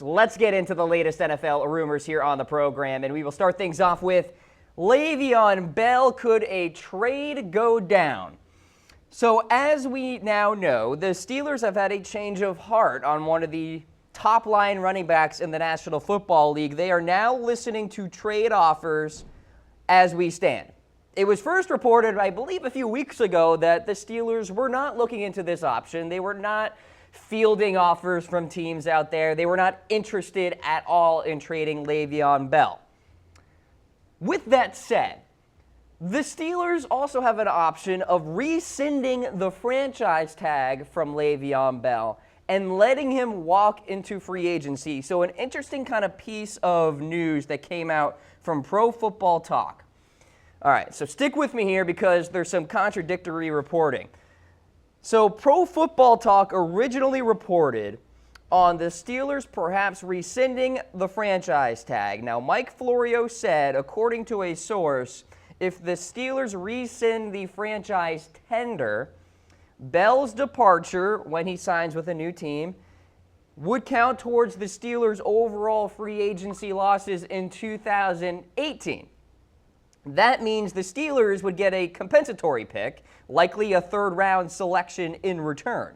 let's get into the latest NFL rumors here on the program, and we will start things off with Le'Veon Bell. Could a trade go down? So as we now know, the Steelers have had a change of heart on one of the top-line running backs in the National Football League. They are now listening to trade offers as we stand. It was first reported, I believe, a few weeks ago that the Steelers were not looking into this option. They were not fielding offers from teams out there. They were not interested at all in trading Le'Veon Bell. With that said, the Steelers also have an option of rescinding the franchise tag from Le'Veon Bell and letting him walk into free agency. So an interesting kind of piece of news that came out from Pro Football Talk. All right, so stick with me here because there's some contradictory reporting. So Pro Football Talk originally reported on the Steelers perhaps rescinding the franchise tag. Now, Mike Florio said, according to a source, if the Steelers rescind the franchise tender, Bell's departure when he signs with a new team would count towards the Steelers' overall free agency losses in 2018. That means the Steelers would get a compensatory pick, likely a third-round selection in return.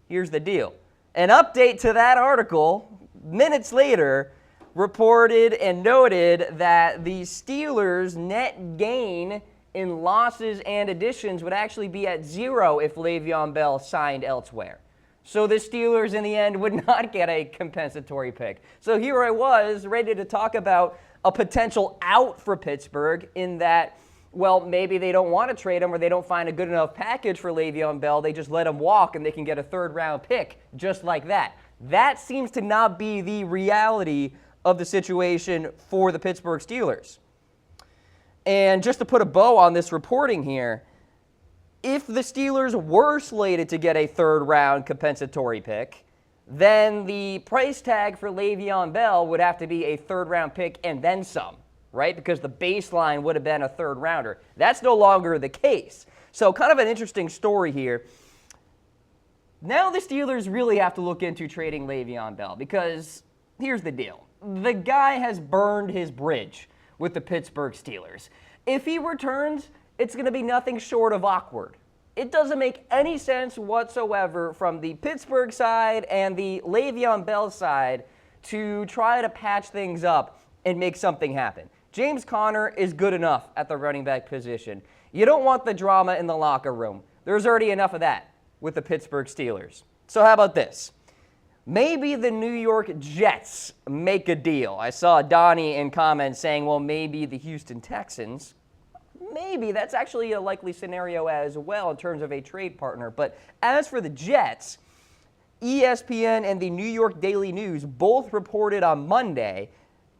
Here's the deal. An update to that article, minutes later, reported and noted that the Steelers' net gain in losses and additions would actually be at 0 if Le'Veon Bell signed elsewhere. So the Steelers, in the end, would not get a compensatory pick. So here I was, ready to talk about a potential out for Pittsburgh in that, well, maybe they don't want to trade him or they don't find a good enough package for Le'Veon Bell. They just let him walk and they can get a third-round pick just like that. That seems to not be the reality of the situation for the Pittsburgh Steelers. And just to put a bow on this reporting here, if the Steelers were slated to get a third-round compensatory pick, then the price tag for Le'Veon Bell would have to be a third-round pick and then some, right? Because the baseline would have been a third-rounder. That's no longer the case. So kind of an interesting story here. Now the Steelers really have to look into trading Le'Veon Bell because here's the deal. The guy has burned his bridge with the Pittsburgh Steelers. If he returns, it's going to be nothing short of awkward. It doesn't make any sense whatsoever from the Pittsburgh side and the Le'Veon Bell side to try to patch things up and make something happen. James Conner is good enough at the running back position. You don't want the drama in the locker room. There's already enough of that with the Pittsburgh Steelers. So how about this? Maybe the New York Jets make a deal. I saw Donnie in comments saying, well, maybe the Houston Texans. Maybe that's actually a likely scenario as well in terms of a trade partner. But as for the Jets, ESPN and the New York Daily News both reported on Monday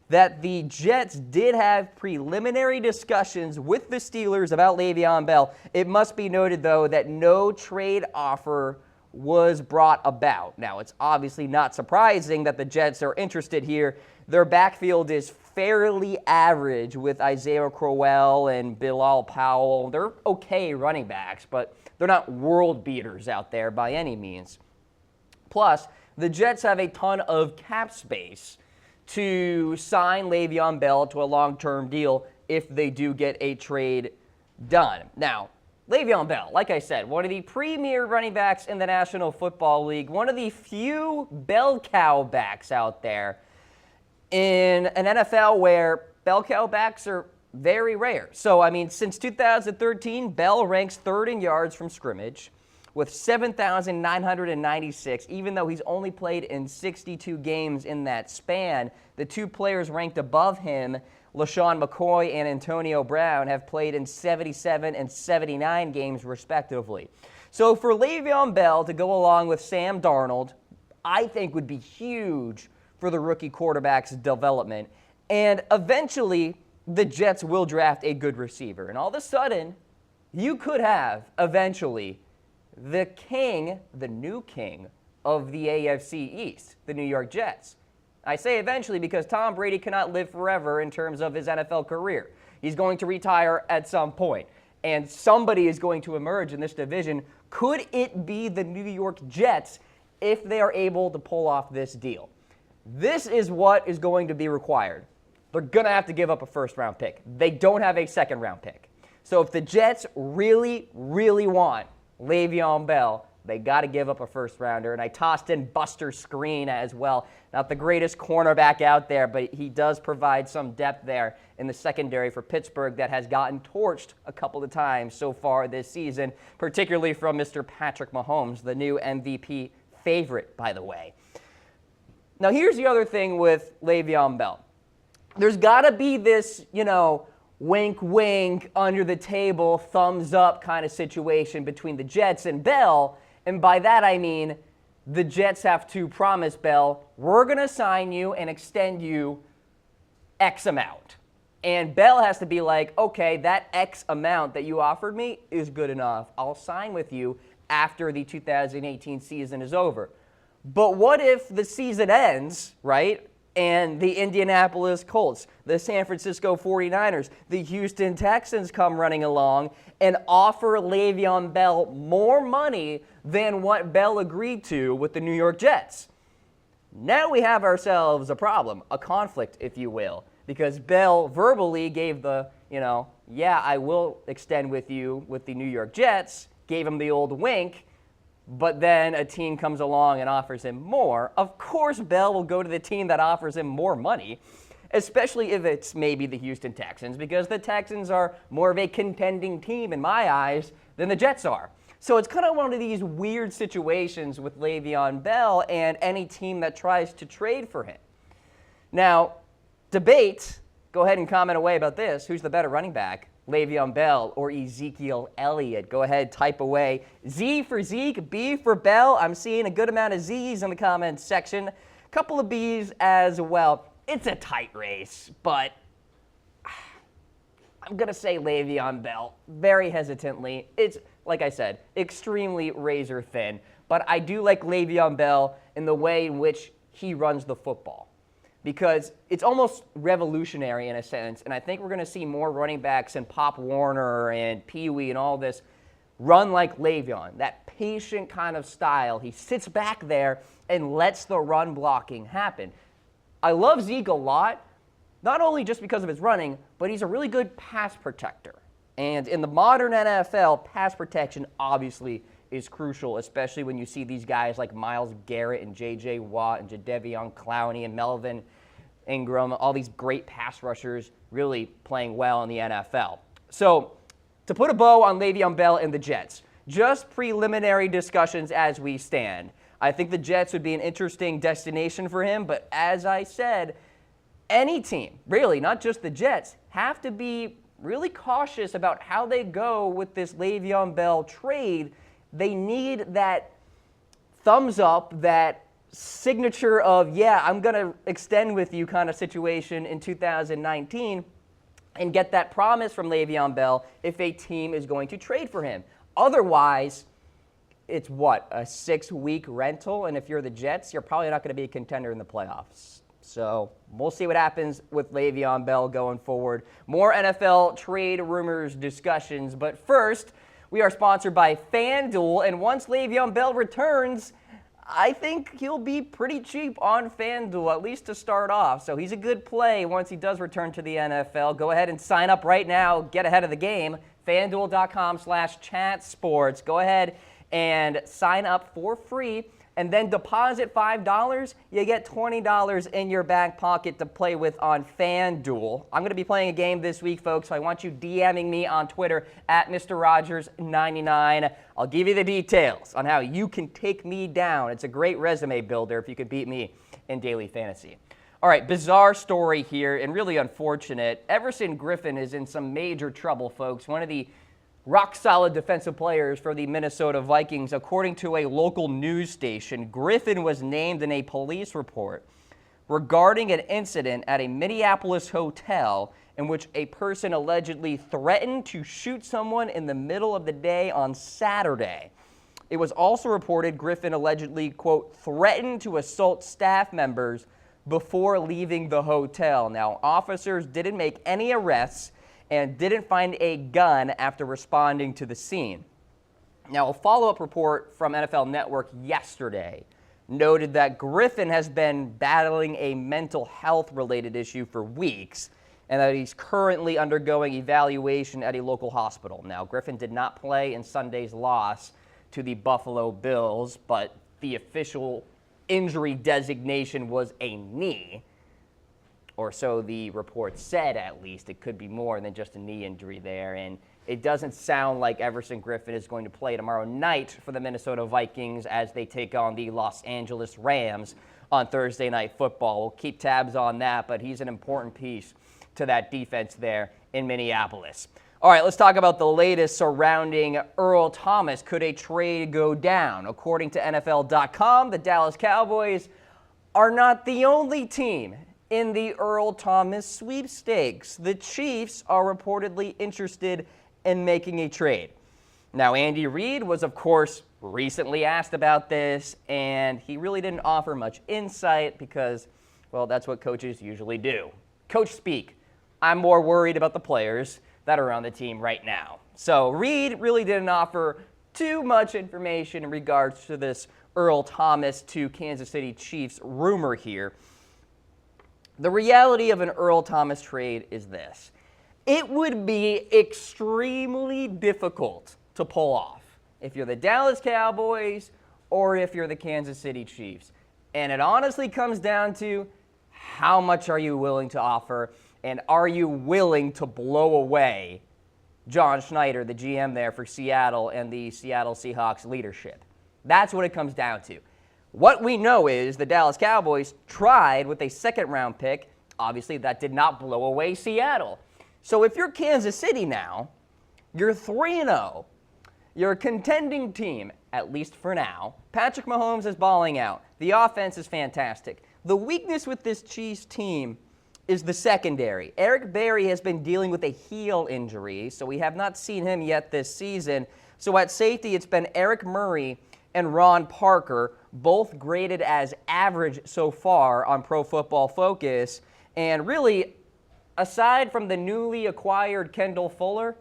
that the Jets did have preliminary discussions with the Steelers about Le'Veon Bell. It must be noted, though, that no trade offer was brought about. Now, it's obviously not surprising that the Jets are interested here. Their backfield is fairly average with Isaiah Crowell and Bilal Powell. They're okay running backs, but they're not world beaters out there by any means. Plus, the Jets have a ton of cap space to sign Le'Veon Bell to a long-term deal if they do get a trade done. Now, Le'Veon Bell, like I said, one of the premier running backs in the National Football League, one of the few bell cow backs out there in an NFL where bell cow backs are very rare. So, I mean, since 2013, Bell ranks third in yards from scrimmage with 7,996, even though he's only played in 62 games in that span. The two players ranked above him, LaShawn McCoy and Antonio Brown, have played in 77 and 79 games, respectively. So for Le'Veon Bell to go along with Sam Darnold, I think would be huge for the rookie quarterback's development. And eventually, the Jets will draft a good receiver. And all of a sudden, you could have, eventually, the king, the new king of the AFC East, the New York Jets. I say eventually because Tom Brady cannot live forever in terms of his NFL career. He's going to retire at some point, and somebody is going to emerge in this division. Could it be the New York Jets if they are able to pull off this deal? This is what is going to be required. They're going to have to give up a first-round pick. They don't have a second-round pick. So if the Jets really, really want Le'Veon Bell, they got to give up a first-rounder. And I tossed in Buster Skrine as well. Not the greatest cornerback out there, but he does provide some depth there in the secondary for Pittsburgh that has gotten torched a couple of times so far this season, particularly from Mr. Patrick Mahomes, the new MVP favorite, by the way. Now, here's the other thing with Le'Veon Bell. There's got to be this, wink, wink, under the table, thumbs up kind of situation between the Jets and Bell. And by that, I mean the Jets have to promise Bell, we're going to sign you and extend you X amount. And Bell has to be like, okay, that X amount that you offered me is good enough. I'll sign with you after the 2018 season is over. But what if the season ends, right? And the Indianapolis Colts, the San Francisco 49ers, the Houston Texans come running along and offer Le'Veon Bell more money than what Bell agreed to with the New York Jets. Now we have ourselves a problem, a conflict, if you will, because Bell verbally gave the, yeah, I will extend with you with the New York Jets, gave him the old wink, but then a team comes along and offers him more. Of course, Bell will go to the team that offers him more money, especially if it's maybe the Houston Texans, because the Texans are more of a contending team in my eyes than the Jets are. So it's kind of one of these weird situations with Le'Veon Bell and any team that tries to trade for him. Now, debate, go ahead and comment away about this. Who's the better running back? Le'Veon Bell or Ezekiel Elliott? Go ahead, type away. Z for Zeke, B for Bell. I'm seeing a good amount of Z's in the comments section. A couple of B's as well. It's a tight race, but I'm going to say Le'Veon Bell very hesitantly. It's, like I said, extremely razor thin, but I do like Le'Veon Bell in the way in which he runs the football, because it's almost revolutionary in a sense, and I think we're going to see more running backs and Pop Warner and Pee Wee and all this run like Le'Veon, that patient kind of style. He sits back there and lets the run blocking happen. I love Zeke a lot, not only just because of his running, but he's a really good pass protector. And in the modern NFL, pass protection obviously is crucial, especially when you see these guys like Myles Garrett and J.J. Watt and Jadeveon Clowney and Melvin Ingram, all these great pass rushers really playing well in the NFL. So to put a bow on Le'Veon Bell and the Jets, just preliminary discussions as we stand. I think the Jets would be an interesting destination for him, but as I said, any team, really, not just the Jets, have to be really cautious about how they go with this Le'Veon Bell trade. They need that thumbs up, that signature of, yeah, I'm going to extend with you kind of situation in 2019 and get that promise from Le'Veon Bell if a team is going to trade for him. Otherwise, it's what, a 6-week rental? And if you're the Jets, you're probably not going to be a contender in the playoffs. So we'll see what happens with Le'Veon Bell going forward. More NFL trade rumors discussions. But first, we are sponsored by FanDuel. And once Le'Veon Bell returns, I think he'll be pretty cheap on FanDuel, at least to start off. So he's a good play once he does return to the NFL. Go ahead and sign up right now. Get ahead of the game. FanDuel.com/chatsports. Go ahead and sign up for free. And then deposit $5, you get $20 in your back pocket to play with on FanDuel. I'm going to be playing a game this week, folks, so I want you DMing me on Twitter at Mr. Rogers99. I'll give you the details on how you can take me down. It's a great resume builder if you could beat me in daily fantasy. All right, bizarre story here and really unfortunate. Everson Griffen is in some major trouble, folks. One of the rock-solid defensive players for the Minnesota Vikings. According to a local news station, Griffen was named in a police report regarding an incident at a Minneapolis hotel in which a person allegedly threatened to shoot someone in the middle of the day on Saturday. It was also reported Griffen allegedly, quote, threatened to assault staff members before leaving the hotel. Now, officers didn't make any arrests and didn't find a gun after responding to the scene. Now, a follow-up report from NFL Network yesterday noted that Griffen has been battling a mental health-related issue for weeks and that he's currently undergoing evaluation at a local hospital. Now, Griffen did not play in Sunday's loss to the Buffalo Bills, but the official injury designation was a knee, or so the report said at least. It could be more than just a knee injury there, and it doesn't sound like Everson Griffen is going to play tomorrow night for the Minnesota Vikings as they take on the Los Angeles Rams on Thursday Night Football. We'll keep tabs on that, but he's an important piece to that defense there in Minneapolis. All right, let's talk about the latest surrounding Earl Thomas. Could a trade go down? According to NFL.com, the Dallas Cowboys are not the only team in the Earl Thomas sweepstakes. The Chiefs are reportedly interested in making a trade. Now, Andy Reid was, of course, recently asked about this, and he really didn't offer much insight because, well, that's what coaches usually do. Coach speak. I'm more worried about the players that are on the team right now. So Reid really didn't offer too much information in regards to this Earl Thomas to Kansas City Chiefs rumor here. The reality of an Earl Thomas trade is this. It would be extremely difficult to pull off if you're the Dallas Cowboys or if you're the Kansas City Chiefs. And it honestly comes down to how much are you willing to offer, and are you willing to blow away John Schneider, the GM there for Seattle, and the Seattle Seahawks leadership? That's what it comes down to. What we know is the Dallas Cowboys tried with a second-round pick. Obviously, that did not blow away Seattle. So if you're Kansas City now, you're 3-0. You're a contending team, at least for now. Patrick Mahomes is balling out. The offense is fantastic. The weakness with this Chiefs team is the secondary. Eric Berry has been dealing with a heel injury, so we have not seen him yet this season. So at safety, it's been Eric Murray and Ron Parker, both graded as average so far on Pro Football Focus. And really, aside from the newly acquired Kendall Fuller,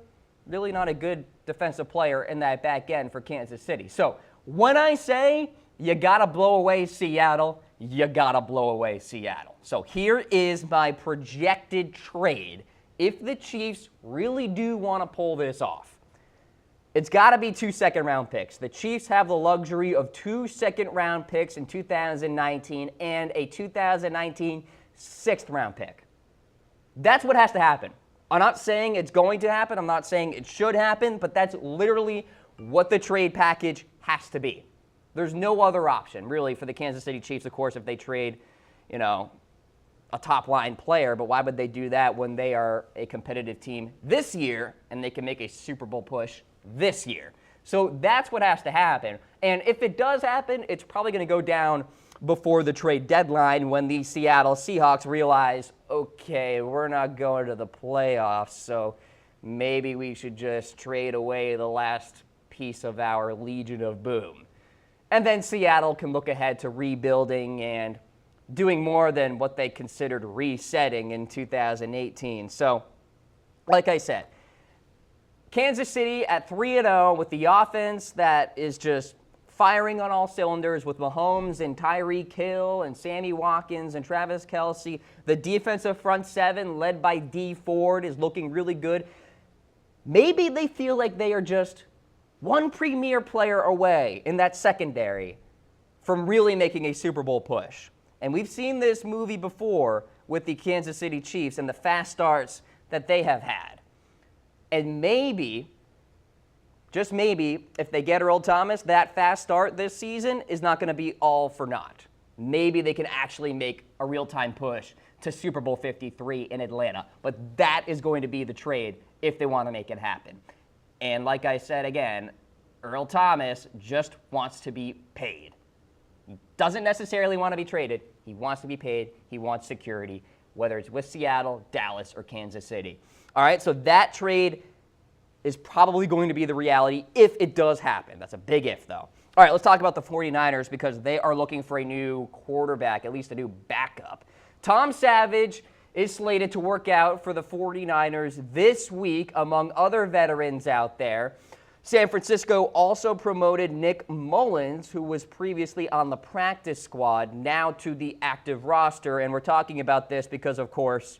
really not a good defensive player in that back end for Kansas City. So when I say you got to blow away Seattle, you got to blow away Seattle. So here is my projected trade if the Chiefs really do want to pull this off. It's got to be 2 second-round picks. The Chiefs have the luxury of 2 second-round picks in 2019 and a 2019 sixth-round pick. That's what has to happen. I'm not saying it's going to happen. I'm not saying it should happen, but that's literally what the trade package has to be. There's no other option, really, for the Kansas City Chiefs, of course, if they trade, a top-line player. But why would they do that when they are a competitive team this year and they can make a Super Bowl push this year? So that's what has to happen. And if it does happen, it's probably going to go down before the trade deadline when the Seattle Seahawks realize, okay, we're not going to the playoffs, so maybe we should just trade away the last piece of our Legion of Boom. And then Seattle can look ahead to rebuilding and doing more than what they considered resetting in 2018. So, like I said, Kansas City at 3-0 with the offense that is just firing on all cylinders with Mahomes and Tyreek Hill and Sammy Watkins and Travis Kelce. The defensive front seven led by D Ford is looking really good. Maybe they feel like they are just one premier player away in that secondary from really making a Super Bowl push. And we've seen this movie before with the Kansas City Chiefs and the fast starts that they have had. And maybe, just maybe, if they get Earl Thomas, that fast start this season is not going to be all for naught. Maybe they can actually make a real-time push to Super Bowl 53 in Atlanta. But that is going to be the trade if they want to make it happen. And like I said again, Earl Thomas just wants to be paid. He doesn't necessarily want to be traded. He wants to be paid. He wants security, whether it's with Seattle, Dallas, or Kansas City. All right, so that trade is probably going to be the reality if it does happen. That's a big if, though. All right, let's talk about the 49ers because they are looking for a new quarterback, at least a new backup. Tom Savage is slated to work out for the 49ers this week, among other veterans out there. San Francisco also promoted Nick Mullens, who was previously on the practice squad, now to the active roster. And we're talking about this because, of course,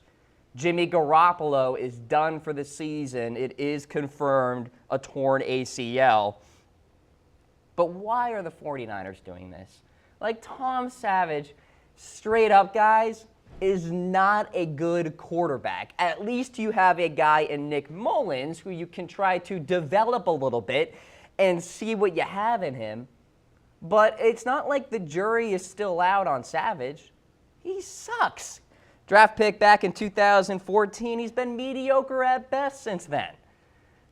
Jimmy Garoppolo is done for the season. It is confirmed a torn ACL. But why are the 49ers doing this? Like, Tom Savage, straight up, guys, is not a good quarterback. At least you have a guy in Nick Mullens who you can try to develop a little bit and see what you have in him. But it's not like the jury is still out on Savage. He sucks. Draft pick back in 2014. He's been mediocre at best since then.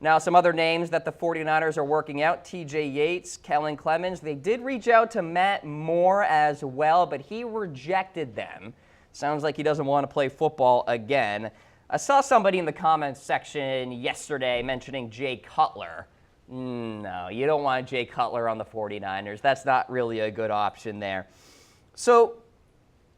Now, some other names that the 49ers are working out, T.J. Yates, Kellen Clemens. They did reach out to Matt Moore as well, but he rejected them. Sounds like he doesn't want to play football again. I saw somebody in the comments section yesterday mentioning Jay Cutler. No, you don't want Jay Cutler on the 49ers. That's not really a good option there. So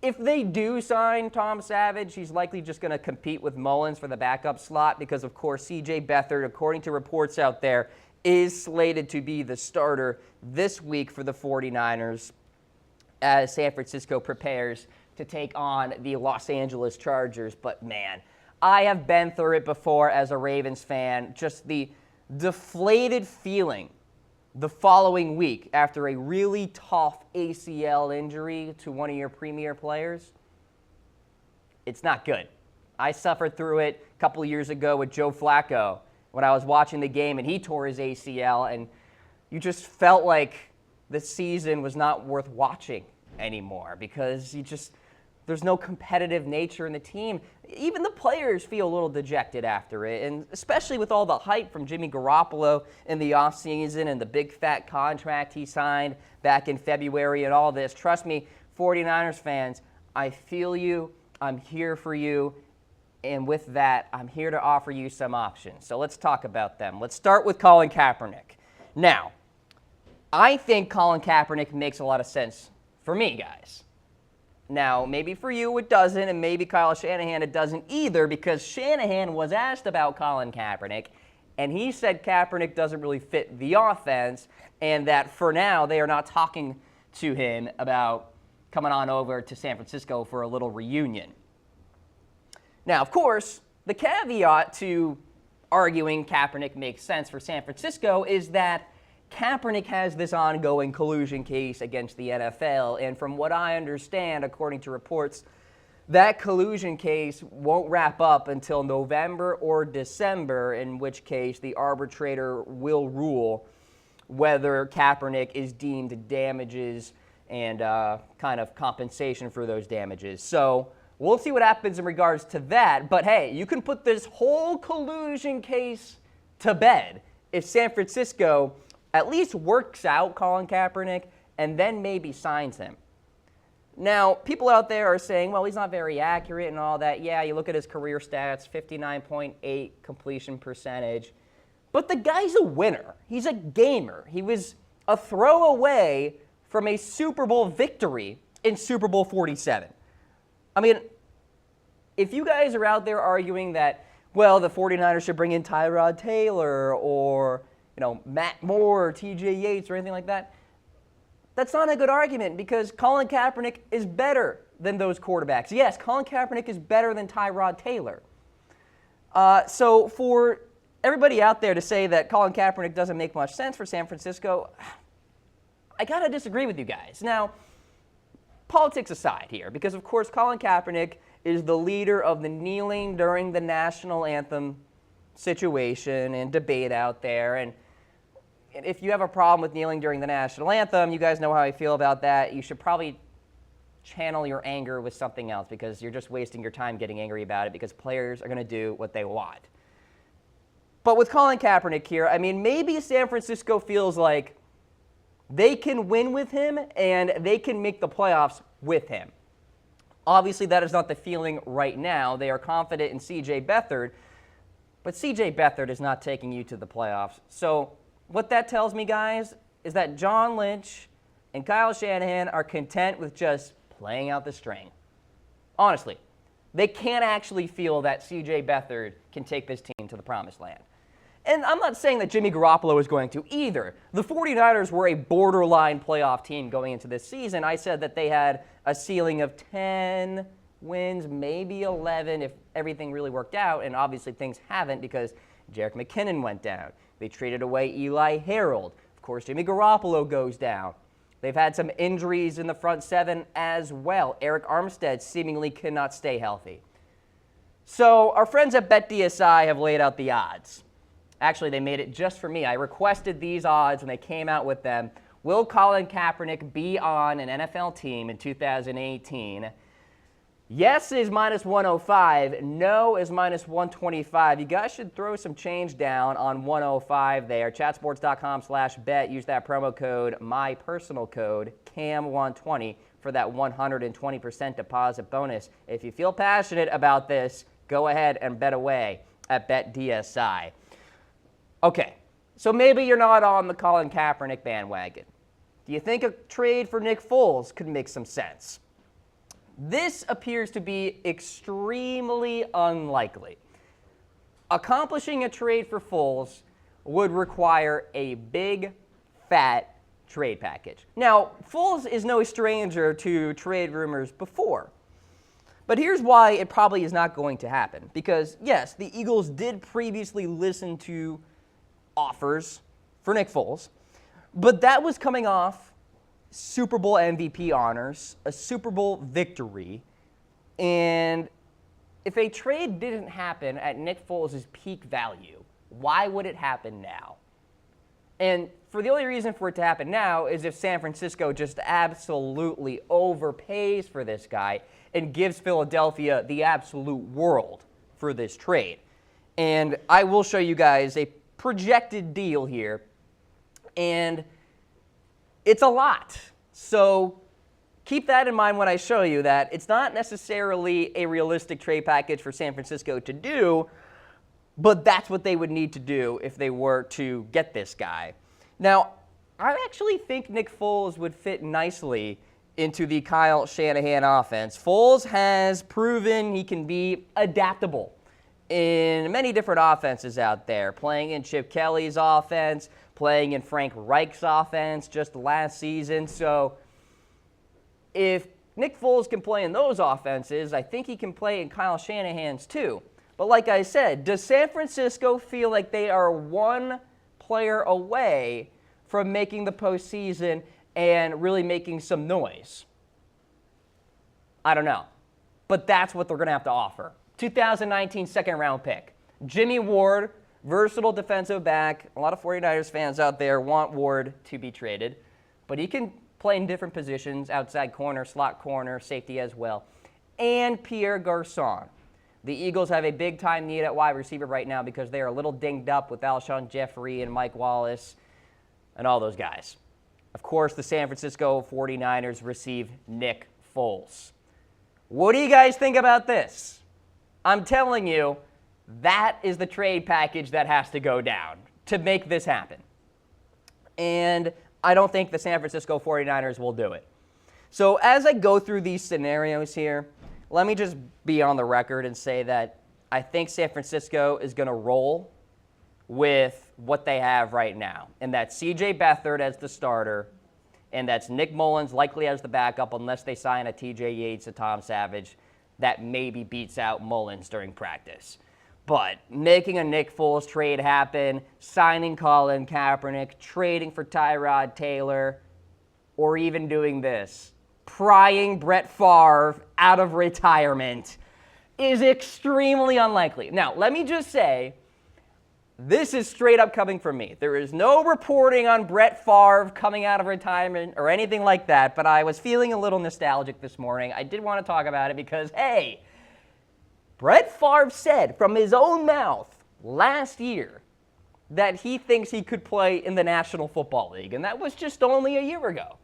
if they do sign Tom Savage, he's likely just going to compete with Mullens for the backup slot because, of course, C.J. Beathard, according to reports out there, is slated to be the starter this week for the 49ers as San Francisco prepares to take on the Los Angeles Chargers. But, man, I have been through it before as a Ravens fan. Just the deflated feeling the following week after a really tough ACL injury to one of your premier players. It's not good. I suffered through it a couple of years ago with Joe Flacco when I was watching the game and he tore his ACL, and you just felt like the season was not worth watching anymore because there's no competitive nature in the team. Even the players feel a little dejected after it, and especially with all the hype from Jimmy Garoppolo in the offseason and the big fat contract he signed back in February and all this. Trust me, 49ers fans, I feel you. I'm here for you. And with that, I'm here to offer you some options. So let's talk about them. Let's start with Colin Kaepernick. Now, I think Colin Kaepernick makes a lot of sense for me, guys. Now, maybe for you it doesn't, and maybe Kyle Shanahan it doesn't either, because Shanahan was asked about Colin Kaepernick, and he said Kaepernick doesn't really fit the offense, and that for now they are not talking to him about coming on over to San Francisco for a little reunion. Now, of course, the caveat to arguing Kaepernick makes sense for San Francisco is that Kaepernick has this ongoing collusion case against the NFL, and from what I understand, according to reports, that collusion case won't wrap up until November or December, in which case the arbitrator will rule whether Kaepernick is deemed damages and kind of compensation for those damages. So we'll see what happens in regards to that, but hey, you can put this whole collusion case to bed if San Francisco at least works out Colin Kaepernick and then maybe signs him. Now, people out there are saying, well, he's not very accurate and all that. Yeah, you look at his career stats, 59.8 completion percentage. But the guy's a winner. He's a gamer. He was a throw away from a Super Bowl victory in Super Bowl 47. I mean, if you guys are out there arguing that, well, the 49ers should bring in Tyrod Taylor or Matt Moore or T.J. Yates or anything like that, that's not a good argument because Colin Kaepernick is better than those quarterbacks. Yes, Colin Kaepernick is better than Tyrod Taylor. So for everybody out there to say that Colin Kaepernick doesn't make much sense for San Francisco, I got to disagree with you guys. Now, politics aside here, because of course Colin Kaepernick is the leader of the kneeling during the national anthem situation and debate out there, and if you have a problem with kneeling during the national anthem, you guys know how I feel about that. You should probably channel your anger with something else because you're just wasting your time getting angry about it because players are going to do what they want. But with Colin Kaepernick here, I mean, maybe San Francisco feels like they can win with him and they can make the playoffs with him. Obviously, that is not the feeling right now. They are confident in C.J. Beathard, but C.J. Beathard is not taking you to the playoffs. So what that tells me, guys, is that John Lynch and Kyle Shanahan are content with just playing out the string. Honestly, they can't actually feel that C.J. Beathard can take this team to the promised land. And I'm not saying that Jimmy Garoppolo is going to either. The 49ers were a borderline playoff team going into this season. I said that they had a ceiling of 10 wins, maybe 11 if everything really worked out, and obviously things haven't because Jerick McKinnon went down. They traded away Eli Harold. Of course, Jimmy Garoppolo goes down. They've had some injuries in the front seven as well. Eric Armstead seemingly cannot stay healthy. So our friends at BetDSI have laid out the odds. Actually, they made it just for me. I requested these odds when they came out with them. Will Colin Kaepernick be on an NFL team in 2018? Yes is minus 105. No is minus 125. You guys should throw some change down on 105 there. Chatsports.com/bet. Use that promo code, my personal code, CAM120, for that 120% deposit bonus. If you feel passionate about this, go ahead and bet away at BetDSI. Okay, so maybe you're not on the Colin Kaepernick bandwagon. Do you think a trade for Nick Foles could make some sense? This appears to be extremely unlikely. Accomplishing a trade for Foles would require a big, fat trade package. Now, Foles is no stranger to trade rumors before. But here's why it probably is not going to happen. Because, yes, the Eagles did previously listen to offers for Nick Foles, but that was coming off Super Bowl MVP honors, a Super Bowl victory, and if a trade didn't happen at Nick Foles' peak value, why would it happen now? And for the only reason for it to happen now is if San Francisco just absolutely overpays for this guy and gives Philadelphia the absolute world for this trade. And I will show you guys a projected deal here, and it's a lot. So keep that in mind when I show you that it's not necessarily a realistic trade package for San Francisco to do, but that's what they would need to do if they were to get this guy. Now, I actually think Nick Foles would fit nicely into the Kyle Shanahan offense. Foles has proven he can be adaptable in many different offenses out there, playing in Chip Kelly's offense, playing in Frank Reich's offense just last season. So if Nick Foles can play in those offenses, I think he can play in Kyle Shanahan's too. But like I said, does San Francisco feel like they are one player away from making the postseason and really making some noise? I don't know. But that's what they're going to have to offer. 2019 second-round pick. Jimmy Ward, versatile defensive back. A lot of 49ers fans out there want Ward to be traded, but he can play in different positions, outside corner, slot corner, safety as well. And Pierre Garçon. The Eagles have a big-time need at wide receiver right now because they are a little dinged up with Alshon Jeffrey and Mike Wallace and all those guys. Of course, the San Francisco 49ers receive Nick Foles. What do you guys think about this? I'm telling you, that is the trade package that has to go down to make this happen. And I don't think the San Francisco 49ers will do it. So as I go through these scenarios here, let me just be on the record and say that I think San Francisco is going to roll with what they have right now. And that's C.J. Beathard as the starter, and that's Nick Mullens likely as the backup unless they sign a T.J. Yates, a Tom Savage, that maybe beats out Mullens during practice. But making a Nick Foles trade happen, signing Colin Kaepernick, trading for Tyrod Taylor, or even doing this, prying Brett Favre out of retirement, is extremely unlikely. Now, let me just say, this is straight up coming from me. There is no reporting on Brett Favre coming out of retirement or anything like that, but I was feeling a little nostalgic this morning. I did want to talk about it because, hey, Brett Favre said from his own mouth last year that he thinks he could play in the National Football League, and that was just only a year ago.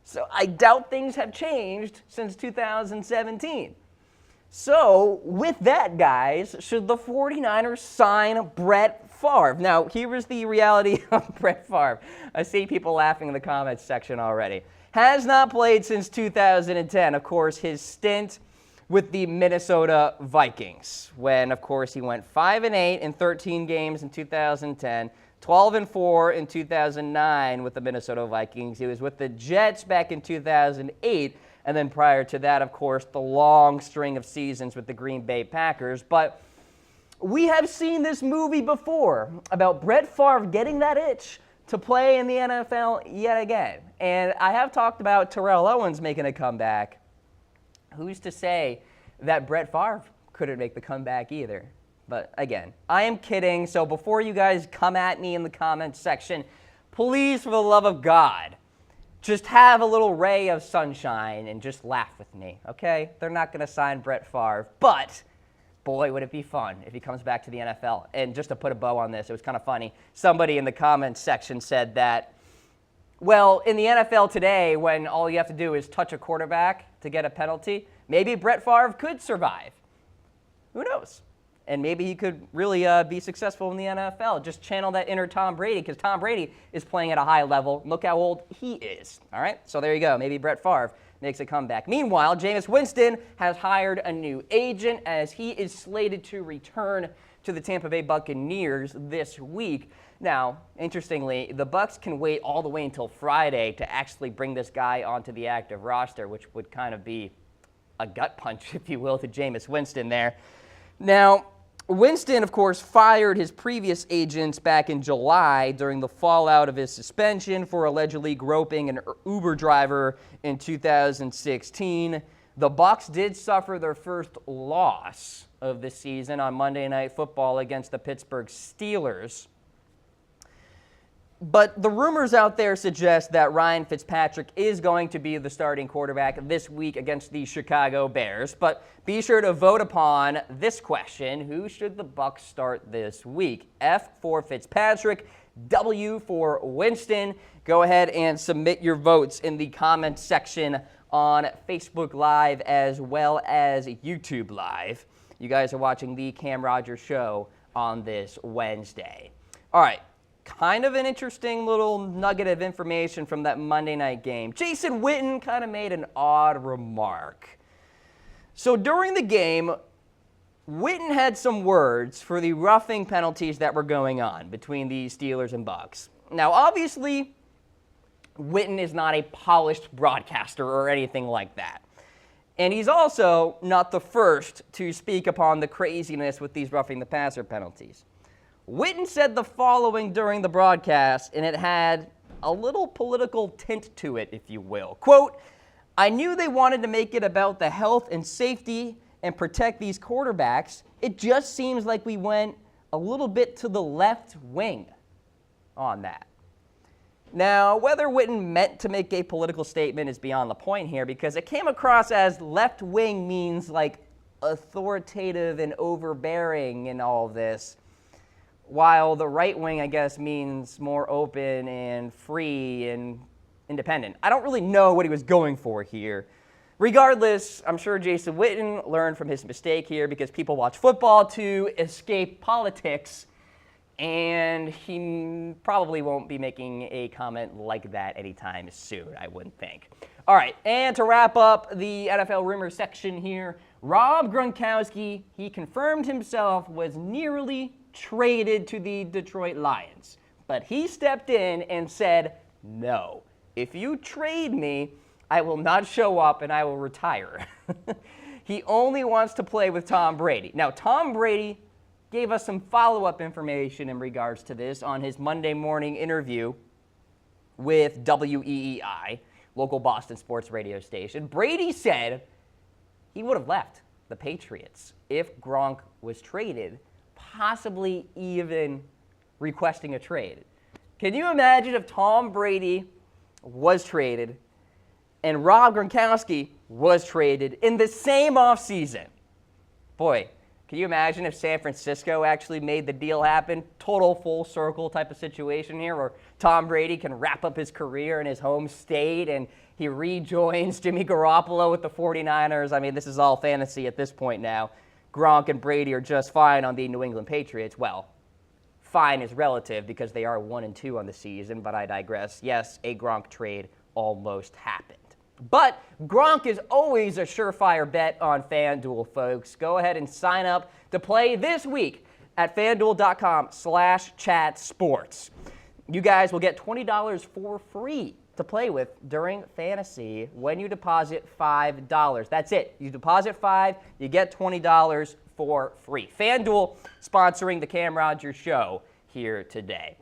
So I doubt things have changed since 2017. So with that, guys, should the 49ers sign Brett Favre? Now, here is the reality of Brett Favre. I see people laughing in the comments section already. Has not played since 2010. Of course, his stint with the Minnesota Vikings when, of course, he went 5-8 in 13 games in 2010, 12-4 in 2009 with the Minnesota Vikings. He was with the Jets back in 2008, and then prior to that, of course, the long string of seasons with the Green Bay Packers. But we have seen this movie before about Brett Favre getting that itch to play in the NFL yet again. And I have talked about Terrell Owens making a comeback. Who's to say that Brett Favre couldn't make the comeback either? But again, I am kidding. So before you guys come at me in the comments section, please, for the love of God, just have a little ray of sunshine and just laugh with me, okay? They're not going to sign Brett Favre, but boy, would it be fun if he comes back to the NFL. And just to put a bow on this, it was kind of funny. Somebody in the comments section said that, well, in the NFL today, when all you have to do is touch a quarterback to get a penalty, maybe Brett Favre could survive. Who knows? And maybe he could really be successful in the NFL. Just channel that inner Tom Brady, because Tom Brady is playing at a high level. Look how old he is. All right? So there you go. Maybe Brett Favre makes a comeback. Meanwhile, Jameis Winston has hired a new agent as he is slated to return to the Tampa Bay Buccaneers this week. Now, interestingly, the Bucs can wait all the way until Friday to actually bring this guy onto the active roster, which would kind of be a gut punch, if you will, to Jameis Winston there. Now, Winston, of course, fired his previous agents back in July during the fallout of his suspension for allegedly groping an Uber driver in 2016. The Bucs did suffer their first loss of the season on Monday Night Football against the Pittsburgh Steelers. But the rumors out there suggest that Ryan Fitzpatrick is going to be the starting quarterback this week against the Chicago Bears. But be sure to vote upon this question: who should the Bucs start this week? F for Fitzpatrick, W for Winston. Go ahead and submit your votes in the comments section on Facebook Live as well as YouTube Live. You guys are watching the Cam Rogers Show on this Wednesday. All right. Kind of an interesting little nugget of information from that Monday night game. Jason Witten kind of made an odd remark. So during the game, Witten had some words for the roughing penalties that were going on between the Steelers and Bucs. Now, obviously, Witten is not a polished broadcaster or anything like that. And he's also not the first to speak upon the craziness with these roughing the passer penalties. Witten said the following during the broadcast, and it had a little political tint to it, if you will. Quote, "I knew they wanted to make it about the health and safety and protect these quarterbacks. It just seems like we went a little bit to the left wing on that." Now, whether Witten meant to make a political statement is beyond the point here, because it came across as left wing means like authoritative and overbearing and all of this, while the right wing, I guess, means more open and free and independent. I don't really know what he was going for here. Regardless, I'm sure Jason Witten learned from his mistake here, because people watch football to escape politics, and he probably won't be making a comment like that anytime soon, I wouldn't think. All right, and to wrap up the NFL rumors section here, Rob Gronkowski, he confirmed himself was nearly traded to the Detroit Lions. But he stepped in and said, no, if you trade me, I will not show up and I will retire. He only wants to play with Tom Brady. Now, Tom Brady gave us some follow-up information in regards to this on his Monday morning interview with WEEI, local Boston sports radio station. Brady said he would have left the Patriots if Gronk was traded, possibly even requesting a trade. Can you imagine if Tom Brady was traded and Rob Gronkowski was traded in the same offseason? Boy, can you imagine if San Francisco actually made the deal happen? Total full circle type of situation here, where Tom Brady can wrap up his career in his home state and he rejoins Jimmy Garoppolo with the 49ers. I mean, this is all fantasy at this point now. Gronk and Brady are just fine on the New England Patriots. Well, fine is relative because they are 1-2 on the season, but I digress. Yes, a Gronk trade almost happened. But Gronk is always a surefire bet on FanDuel, folks. Go ahead and sign up to play this week at FanDuel.com/chatsports. You guys will get $20 for free to play with during fantasy when you deposit $5. That's it. You deposit $5, you get $20 for free. FanDuel sponsoring the Cam Rogers Show here today.